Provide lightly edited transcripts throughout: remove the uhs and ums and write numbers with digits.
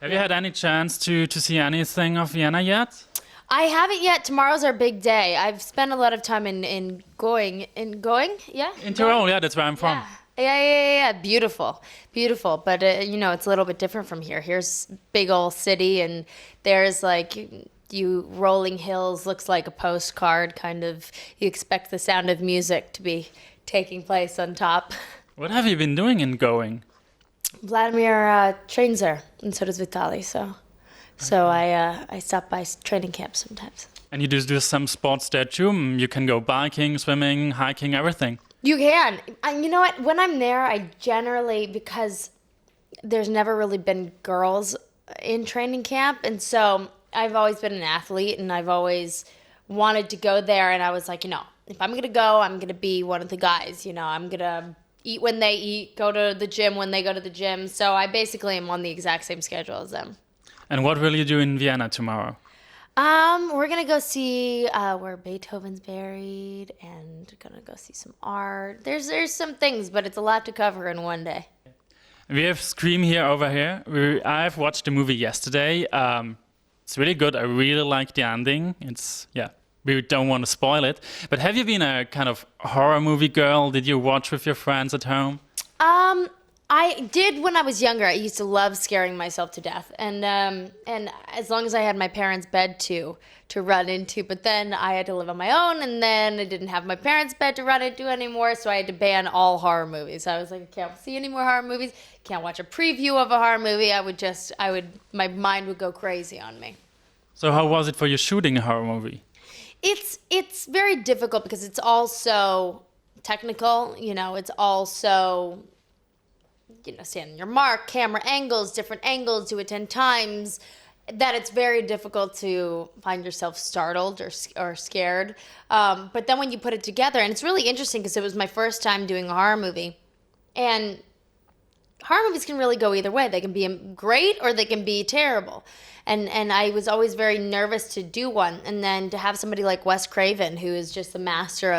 Have you had any chance to see anything of Vienna yet? I haven't yet. Tomorrow's our big day. I've spent a lot of time in going, yeah? In Tyrol, yeah, that's where I'm from. Yeah. Beautiful. But, it's a little bit different from here. Here's big old city, and there's you rolling hills, looks like a postcard, kind of. You expect the sound of music to be taking place on top. What have you been doing in going? Vladimir trains there, and so does Vitali, so I stop by training camp sometimes. And you do some sports there too? You can go biking, swimming, hiking, everything. You can. You know what? When I'm there, I generally, because there's never really been girls in training camp, and so I've always been an athlete, and I've always wanted to go there, and I was like, if I'm going to go, I'm going to be one of the guys, I'm going to eat when they eat, go to the gym when they go to the gym, so I basically am on the exact same schedule as them. And what will you do in Vienna tomorrow? We're gonna go see where Beethoven's buried, and gonna go see some art. There's some things, but it's a lot to cover in one day. We have Scream here over here. I've watched the movie yesterday. It's really good. I really like the ending. We don't want to spoil it. But have you been a kind of horror movie girl? Did you watch with your friends at home? I did when I was younger. I used to love scaring myself to death, and as long as I had my parents' bed to run into. But then I had to live on my own, and then I didn't have my parents' bed to run into anymore, so I had to ban all horror movies. I was like, I can't see any more horror movies. Can't watch a preview of a horror movie. My mind would go crazy on me. So how was it for you shooting a horror movie? It's very difficult because it's all so technical. It's all so. Stand on your mark, camera angles, different angles, do it 10 times, that it's very difficult to find yourself startled or scared. But then when you put it together, and it's really interesting because it was my first time doing a horror movie, and horror movies can really go either way. They can be great or they can be terrible. And I was always very nervous to do one. And then to have somebody like Wes Craven, who is just the master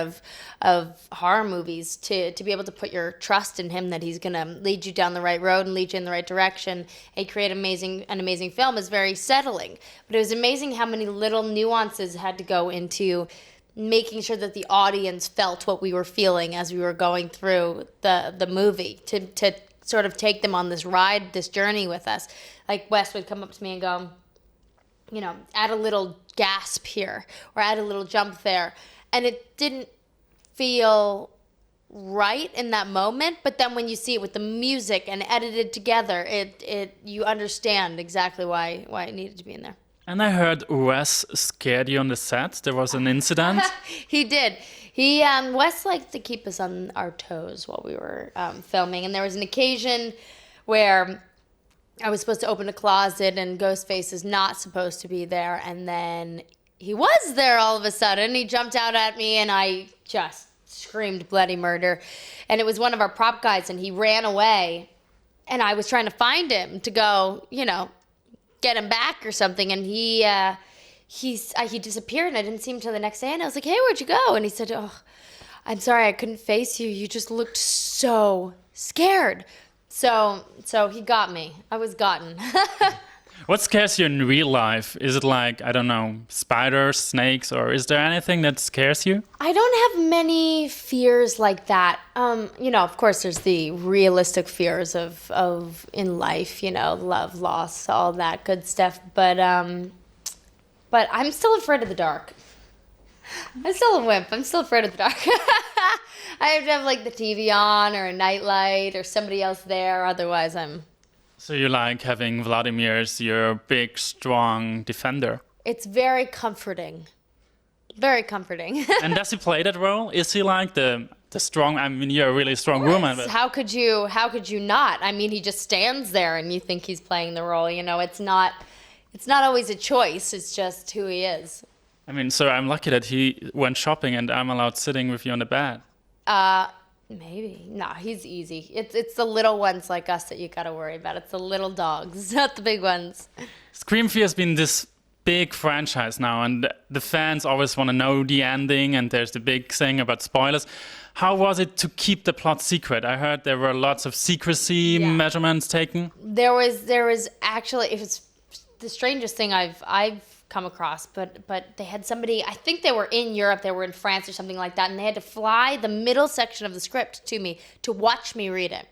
of horror movies, to be able to put your trust in him that he's going to lead you down the right road and lead you in the right direction and create an amazing film is very settling. But it was amazing how many little nuances had to go into making sure that the audience felt what we were feeling as we were going through the movie, to sort of take them on this ride, this journey with us. Like Wes would come up to me and go, add a little gasp here or add a little jump there. And it didn't feel right in that moment, but then when you see it with the music and edited together, you understand exactly why it needed to be in there. And I heard Wes scared you on the set. There was an incident. He did. Wes liked to keep us on our toes while we were filming. And there was an occasion where I was supposed to open a closet and Ghostface is not supposed to be there. And then he was there all of a sudden. He jumped out at me and I just screamed bloody murder. And it was one of our prop guys and he ran away. And I was trying to find him to go, get him back or something. And he disappeared and I didn't see him till the next day. And I was like, hey, where'd you go? And he said, oh, I'm sorry, I couldn't face you. You just looked so scared. So he got me. I was gotten. What scares you in real life? Is it like, I don't know, spiders, snakes, or is there anything that scares you? I don't have many fears like that. Of course, there's the realistic fears of in life, love, loss, all that good stuff. But I'm still afraid of the dark. I'm still a wimp. I'm still afraid of the dark. I have to have the TV on or a nightlight or somebody else there. Otherwise, I'm... So you like having Vladimir as your big, strong defender? It's very comforting. Very comforting. And does he play that role? Is he like the strong... I mean, you're a really strong woman. But... How could you not? I mean, he just stands there and you think he's playing the role. It's not always a choice. It's just who he is. I mean, so I'm lucky that he went shopping and I'm allowed sitting with you on the bed. Maybe. No, he's easy. It's the little ones like us that you got to worry about. It's the little dogs, not the big ones. Scream 4 has been this big franchise now, and the fans always want to know the ending, and there's the big thing about spoilers. How was it to keep the plot secret? I heard there were lots of secrecy measurements taken. There was actually, it was the strangest thing I've come across, but they had somebody, I think they were in Europe, they were in France or something like that, and they had to fly the middle section of the script to me to watch me read it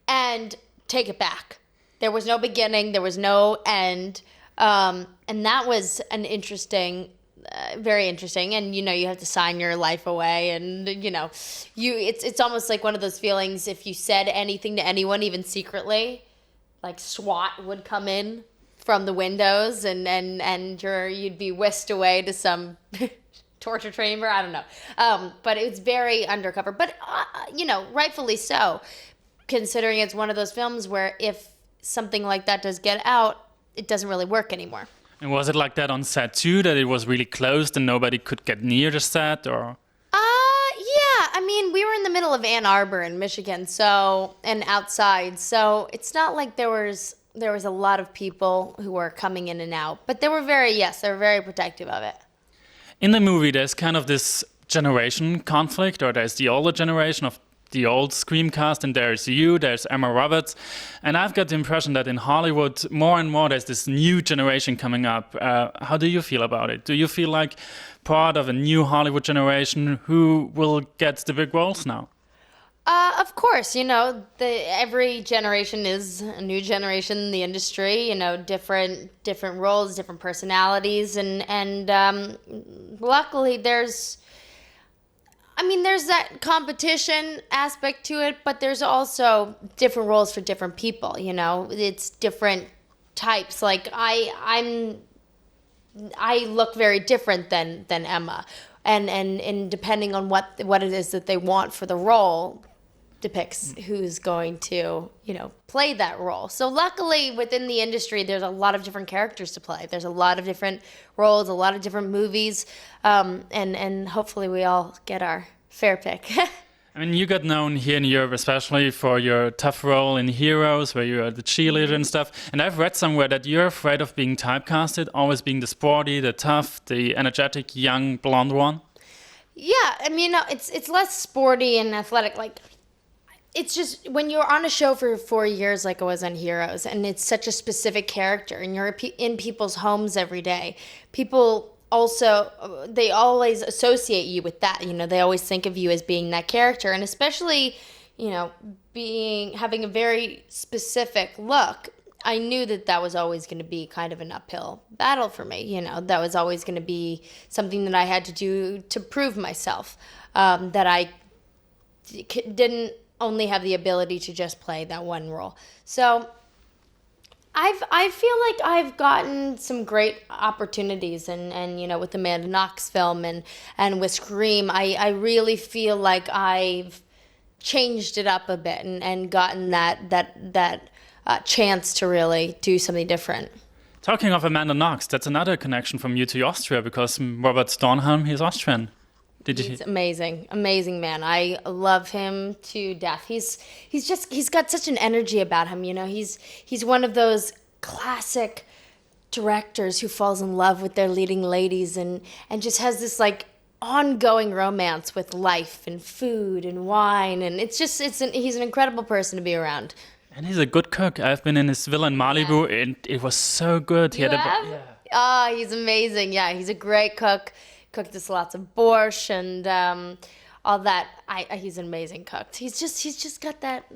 and take it back. There was no beginning, there was no end, and that was an interesting, very interesting. And you have to sign your life away, and it's almost like one of those feelings. If you said anything to anyone, even secretly, like SWAT would come in from the windows, and you'd be whisked away to some torture chamber. I don't know, but it's very undercover. But rightfully so, considering it's one of those films where if something like that does get out, it doesn't really work anymore. And was it like that on set too, that it was really closed and nobody could get near the set, or? Yeah. I mean, we were in the middle of Ann Arbor in Michigan, and outside, so it's not like there was a lot of people who were coming in and out, but they were very protective of it. In the movie, there's kind of this generation conflict, or there's the older generation of the old Scream cast, and there's Emma Roberts, and I've got the impression that in Hollywood, more and more, there's this new generation coming up. How do you feel about it? Do you feel like part of a new Hollywood generation who will get the big roles now? Of course, every generation is a new generation in the industry. Different roles, different personalities, and luckily there's that competition aspect to it, but there's also different roles for different people. It's different types. Like I look very different than Emma, and depending on what it is that they want for the role, depicts who's going to, play that role. So luckily within the industry, there's a lot of different characters to play. There's a lot of different roles, a lot of different movies, and hopefully we all get our fair pick. I mean, you got known here in Europe especially for your tough role in Heroes, where you are the cheerleader and stuff. And I've read somewhere that you're afraid of being typecasted, always being the sporty, the tough, the energetic, young, blonde one. Yeah, I mean, it's less sporty and athletic, like. It's just when you're on a show for 4 years like I was on Heroes, and it's such a specific character, and you're in people's homes every day, people also, they always associate you with that. They always think of you as being that character, and especially, having a very specific look. I knew that was always going to be kind of an uphill battle for me. That was always going to be something that I had to do to prove myself, that I didn't only have the ability to just play that one role. So I feel like I've gotten some great opportunities, and with the Amanda Knox film and with Scream, I really feel like I've changed it up a bit and gotten that chance to really do something different. Talking of Amanda Knox, that's another connection from you to Austria, because Robert Stornholm, he's Austrian. He's amazing man. I love him to death. He's got such an energy about him. He's one of those classic directors who falls in love with their leading ladies and just has this like ongoing romance with life and food and wine, and he's an incredible person to be around. And he's a good cook. I've been in his villa in Malibu, and it was so good. He's amazing. Yeah, he's a great cook. Cooked us lots of borscht and all that. He's an amazing cook. He's just got that,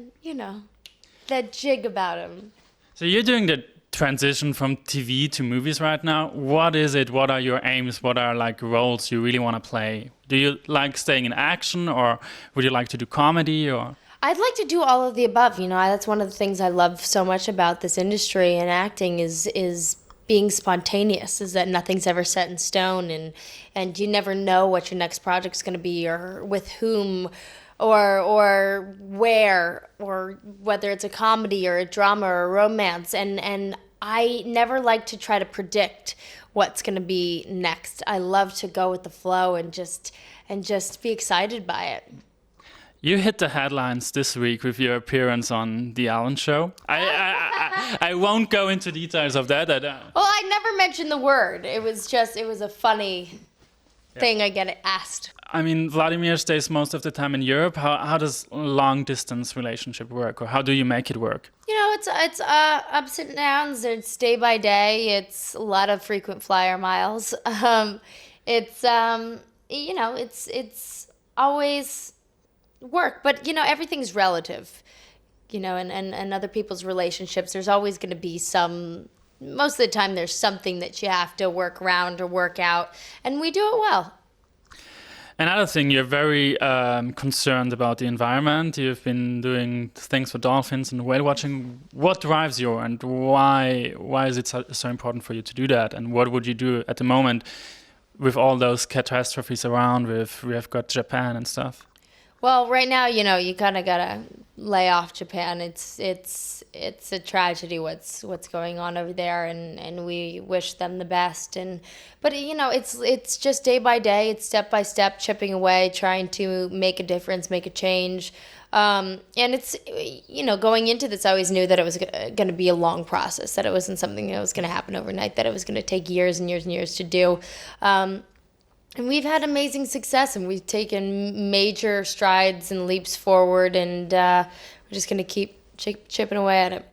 that jig about him. So you're doing the transition from TV to movies right now. What is it? What are your aims? What are like roles you really want to play? Do you like staying in action, or would you like to do comedy, or? I'd like to do all of the above. That's one of the things I love so much about this industry and acting is being spontaneous, is that nothing's ever set in stone, and you never know what your next project's going to be, or with whom, or where, or whether it's a comedy or a drama or a romance, and I never like to try to predict what's going to be next. I love to go with the flow and just be excited by it. You hit the headlines this week with your appearance on The Ellen Show. I won't go into details of that. Well, I never mentioned the word. It was a funny thing I get asked. I mean, Vladimir stays most of the time in Europe. How does long distance relationship work, or how do you make it work? You know, it's ups and downs. It's day by day. It's a lot of frequent flyer miles. It's you know, it's always work, but you know, everything's relative. You know, and other people's relationships, there's always going to be most of the time there's something that you have to work around or work out, and we do it well. Another thing, you're very concerned about the environment. You've been doing things for dolphins and whale watching. What drives you, and why is it so important for you to do that? And what would you do at the moment with all those catastrophes around? We have got Japan and stuff. Well, right now, you know, you kind of gotta lay off Japan. It's a tragedy what's going on over there, and we wish them the best. But you know, it's just day by day. It's step by step, chipping away, trying to make a difference, make a change. And it's, you know, going into this, I always knew that it was going to be a long process. That it wasn't something that was going to happen overnight. That it was going to take years and years and years to do. And we've had amazing success, and we've taken major strides and leaps forward, and we're just going to keep chipping away at it.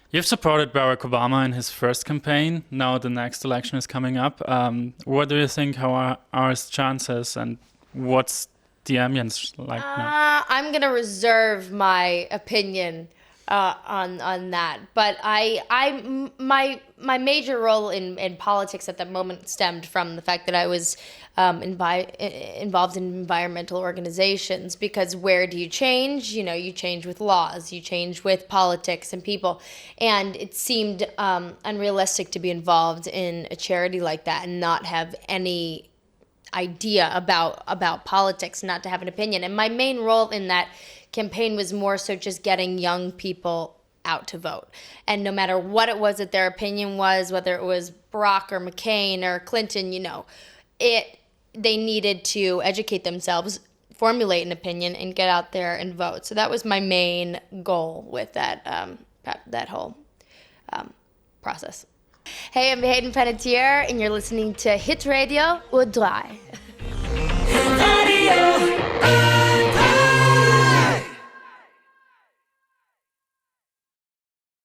You've supported Barack Obama in his first campaign. Now the next election is coming up. What do you think? How are his chances, and what's the ambience like now? I'm going to reserve my opinion on that, but my major role in politics at that moment stemmed from the fact that I was involved in environmental organizations, because where do you change? You know, you change with laws, you change with politics and people, and it seemed unrealistic to be involved in a charity like that and not have any idea about politics, not to have an opinion. And my main role in that campaign was more so just getting young people out to vote. And no matter what it was that their opinion was, whether it was Barack or McCain or Clinton, you know, they needed to educate themselves, formulate an opinion, and get out there and vote. So that was my main goal with that whole process. Hey, I'm Hayden Panettiere, and you're listening to Hitradio Ö3.